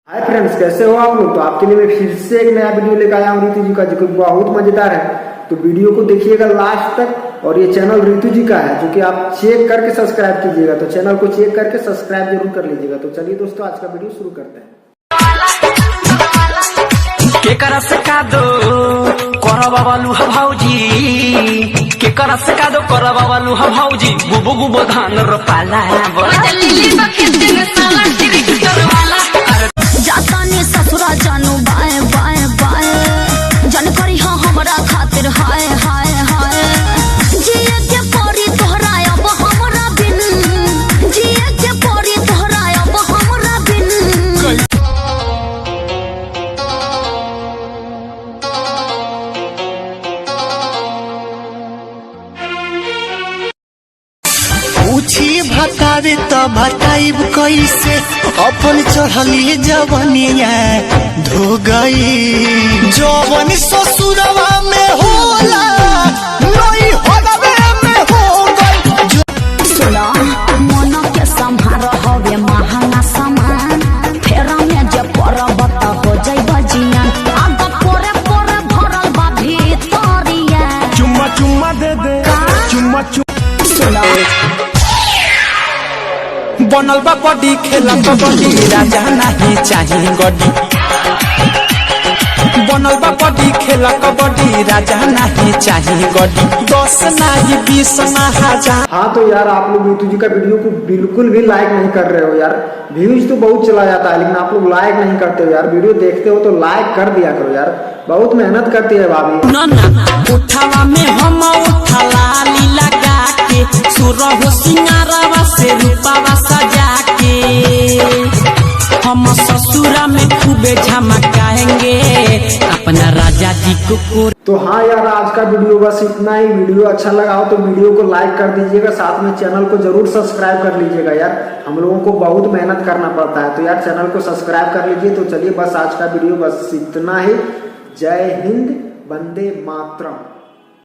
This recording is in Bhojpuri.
हाय फ्रेंड्स, कैसे हो आप लोग। तो आपके लिए मैं फिर से एक नया वीडियो लेकर आया हूँ ऋतु जी का, जो कि बहुत मजेदार है। तो वीडियो को देखिएगा लास्ट तक। और ये चैनल ऋतु जी का है, जो कि आप चेक करके सब्सक्राइब कीजिएगा। तो चैनल को चेक करके सब्सक्राइब जरूर कर लीजिएगा। तो चलिए दोस्तों, आज का वीडियो शुरू करते हैं। केकरा से कादो करबा बालू भौजी, केकरा से कादो करबा बालू भौजी, गुबो गुबो धान रोपाला जातानी ससुरा जानू बाए बाए बाए, जन करी हाँ हमरा खातिर हाय हाय हाय। जिए के परी तोहरा अब हमरा बिन, जिए के परी तोहरा अब हमरा बिन। पूछी भतावे तो भताइब कैसे, अपन चढ़ली जवनिया धो गई। जवन ससुरवा में होला नई होलवे में हो गई। सुना मन के संभार हवे महंगा सामान, फेरा में जे परब त हो जाई बजियान। आग पोरे पोरे भरल बा भीतरिया, चुम्मा चुम्मा दे दे चुम्मा चुम्मा। सुना बनल बा बॉडी खेला कबड्डी, राजा नहीं चाहिए गड्डी। बनल बा बॉडी खेला कबड्डी, राजा नहीं चाहिए गड्डी। 10 नहीं 20 ना हजार। हाँ तो यार, आप लोग ऋतु जी का वीडियो को बिल्कुल भी लाइक नहीं कर रहे हो यार। व्यूज तो बहुत चला जाता है, लेकिन आप लोग लाइक नहीं करते हो यार। वीडियो देखते हो तो लाइक कर दिया करो यार, बहुत मेहनत करती है भाभी। ना उठावा में हम उठाला लीला गा के, सुरह सिंगारवा से रूपावा सजा के, हम ससुरा में खूबे झमकाएंगे अपना राजा जी को। तो हाँ यार, आज का वीडियो बस इतना ही। वीडियो अच्छा लगा हो तो वीडियो को लाइक कर दीजिएगा, साथ में चैनल को जरूर सब्सक्राइब कर लीजिएगा यार। हम लोगों को बहुत मेहनत करना पड़ता है, तो यार चैनल को सब्सक्राइब कर लीजिए। तो चलिए बस आज का वीडियो बस इतना ही। जय हिंद, वंदे मातरम।